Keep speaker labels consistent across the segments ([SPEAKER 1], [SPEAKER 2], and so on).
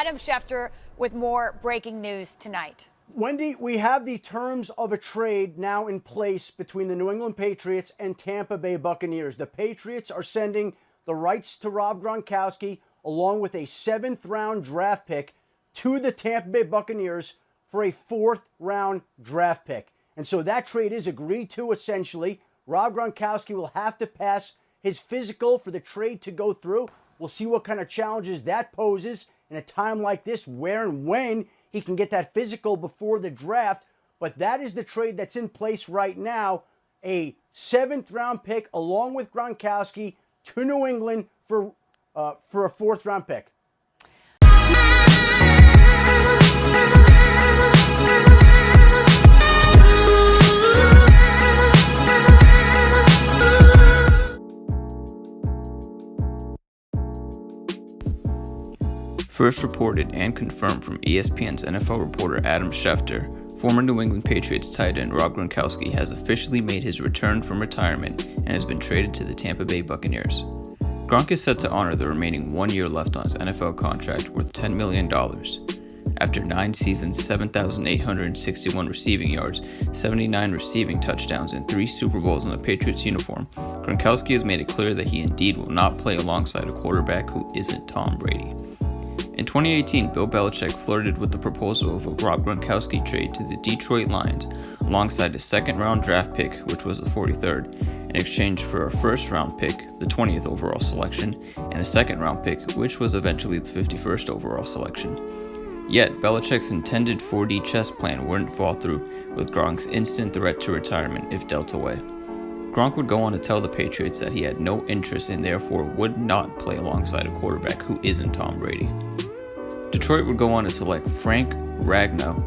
[SPEAKER 1] Adam Schefter with more breaking news tonight.
[SPEAKER 2] Wendy, we have the terms of a trade now in place between the New England Patriots and Tampa Bay Buccaneers. The Patriots are sending the rights to Rob Gronkowski along with a 7th-round draft pick to the Tampa Bay Buccaneers for a 4th-round draft pick. And so that trade is agreed to essentially. Rob Gronkowski will have to pass his physical for the trade to go through. We'll see what kind of challenges that poses in a time like this, where and when he can get that physical before the draft. But that is the trade that's in place right now. A 7th-round pick along with Gronkowski to New England for a 4th-round pick.
[SPEAKER 3] First reported and confirmed from ESPN's NFL reporter Adam Schefter, former New England Patriots tight end Rob Gronkowski has officially made his return from retirement and has been traded to the Tampa Bay Buccaneers. Gronk is set to honor the remaining 1 year left on his NFL contract worth $10 million. After 9 seasons, 7,861 receiving yards, 79 receiving touchdowns, and 3 Super Bowls in the Patriots uniform, Gronkowski has made it clear that he indeed will not play alongside a quarterback who isn't Tom Brady. In 2018, Bill Belichick flirted with the proposal of a Rob Gronkowski trade to the Detroit Lions alongside a 2nd-round draft pick, which was the 43rd, in exchange for a 1st-round pick, the 20th overall selection, and a 2nd-round pick, which was eventually the 51st overall selection. Yet, Belichick's intended 4D chess plan wouldn't fall through, with Gronk's instant threat to retirement if dealt away. Gronk would go on to tell the Patriots that he had no interest and therefore would not play alongside a quarterback who isn't Tom Brady. Detroit would go on to select Frank Ragnow,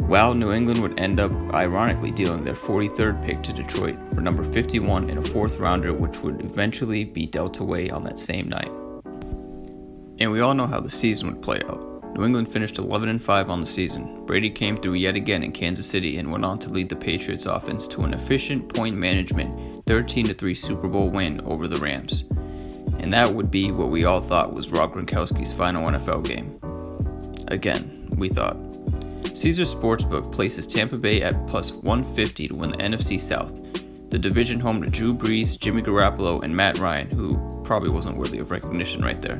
[SPEAKER 3] while New England would end up ironically dealing their 43rd pick to Detroit for number 51 in a 4th rounder, which would eventually be dealt away on that same night. And we all know how the season would play out. New England finished 11-5 on the season. Brady came through yet again in Kansas City and went on to lead the Patriots offense to an efficient point management 13-3 Super Bowl win over the Rams. And that would be what we all thought was Rob Gronkowski's final NFL game. Again, we thought. Caesars Sportsbook places Tampa Bay at plus 150 to win the NFC South, the division home to Drew Brees, Jimmy Garoppolo, and Matt Ryan, who probably wasn't worthy of recognition right there.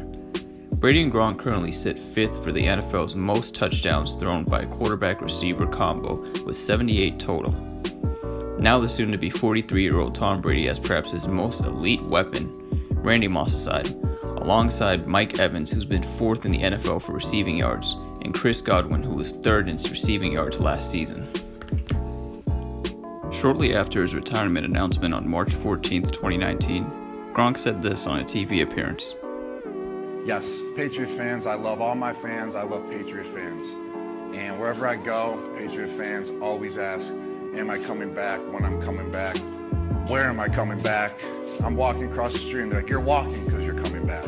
[SPEAKER 3] Brady and Gronk currently sit 5th for the NFL's most touchdowns thrown by a quarterback-receiver combo with 78 total. Now the soon-to-be 43-year-old Tom Brady has perhaps his most elite weapon, Randy Moss aside, alongside Mike Evans, who's been 4th in the NFL for receiving yards, and Chris Godwin, who was 3rd in receiving yards last season. Shortly after his retirement announcement on March 14, 2019, Gronk said this on a TV appearance.
[SPEAKER 4] Yes, Patriot fans, I love all my fans, I love Patriot fans. And wherever I go, Patriot fans always ask, am I coming back? When I'm coming back? Where am I coming back? I'm walking across the street and they're like, you're walking because you're coming back.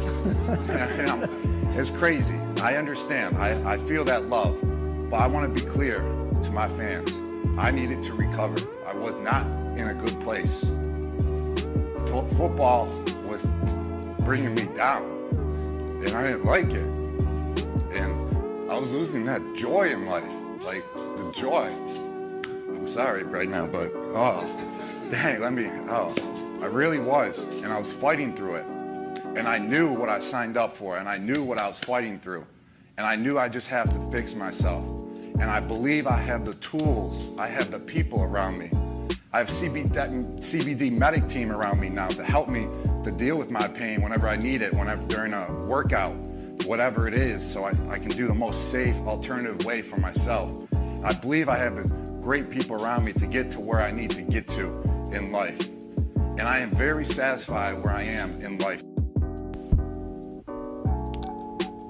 [SPEAKER 4] It's crazy. I understand. I feel that love. But I want to be clear to my fans. I needed to recover. I was not in a good place. Football was bringing me down. And I didn't like it. And I was losing that joy in life. Like, the joy. I'm sorry right now, but, I really was. And I was fighting through it. And I knew what I signed up for, and I knew what I was fighting through. And I knew I just have to fix myself. And I believe I have the tools. I have the people around me. I have CBD medic team around me now to help me to deal with my pain whenever I need it, during a workout, whatever it is, so I can do the most safe alternative way for myself. I believe I have the great people around me to get to where I need to get to in life. And I am very satisfied where I am in life.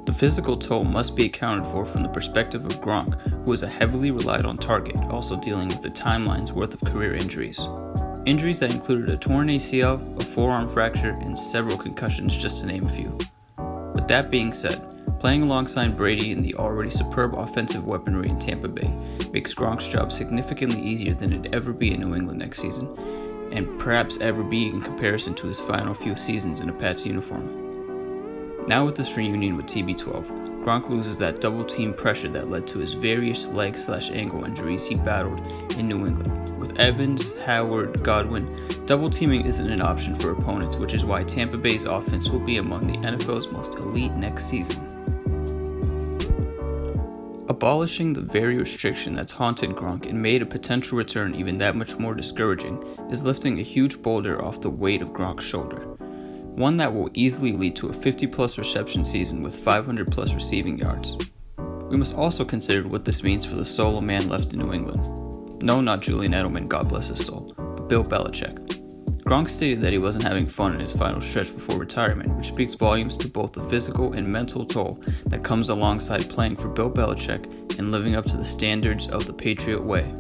[SPEAKER 3] The physical toll must be accounted for from the perspective of Gronk, who is a heavily relied on target, also dealing with a timeline's worth of career injuries. Injuries that included a torn ACL, a forearm fracture, and several concussions, just to name a few. With that being said, playing alongside Brady in the already superb offensive weaponry in Tampa Bay makes Gronk's job significantly easier than it'd ever be in New England next season, and perhaps ever be in comparison to his final few seasons in a Pats uniform. Now with this reunion with TB12, Gronk loses that double team pressure that led to his various leg/ankle injuries he battled in New England. With Evans, Howard, Godwin, double teaming isn't an option for opponents, which is why Tampa Bay's offense will be among the NFL's most elite next season. Abolishing the very restriction that's haunted Gronk and made a potential return even that much more discouraging is lifting a huge boulder off the weight of Gronk's shoulder. One that will easily lead to a 50-plus reception season with 500-plus receiving yards. We must also consider what this means for the solo man left in New England. No, not Julian Edelman, God bless his soul, but Bill Belichick. Gronk stated that he wasn't having fun in his final stretch before retirement, which speaks volumes to both the physical and mental toll that comes alongside playing for Bill Belichick and living up to the standards of the Patriot way.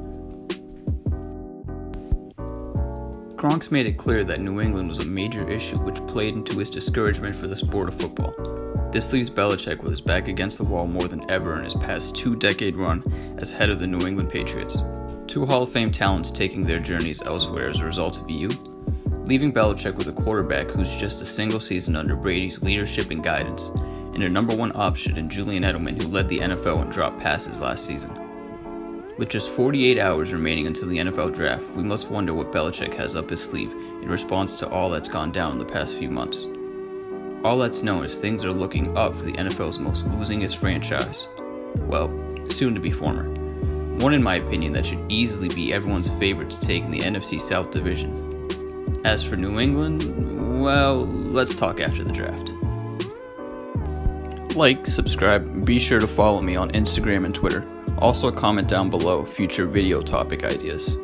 [SPEAKER 3] Gronk's made it clear that New England was a major issue which played into his discouragement for the sport of football. This leaves Belichick with his back against the wall more than ever in his past 2-decade run as head of the New England Patriots. 2 Hall of Fame talents taking their journeys elsewhere as a result of you, leaving Belichick with a quarterback who's just a single season under Brady's leadership and guidance, and a number 1 option in Julian Edelman who led the NFL in drop passes last season. With just 48 hours remaining until the NFL draft, we must wonder what Belichick has up his sleeve in response to all that's gone down in the past few months. All that's known is things are looking up for the NFL's most losingest franchise. Well, soon to be former. One in my opinion that should easily be everyone's favorite to take in the NFC South Division. As for New England, well, let's talk after the draft. Like, subscribe, and be sure to follow me on Instagram and Twitter. Also comment down below future video topic ideas.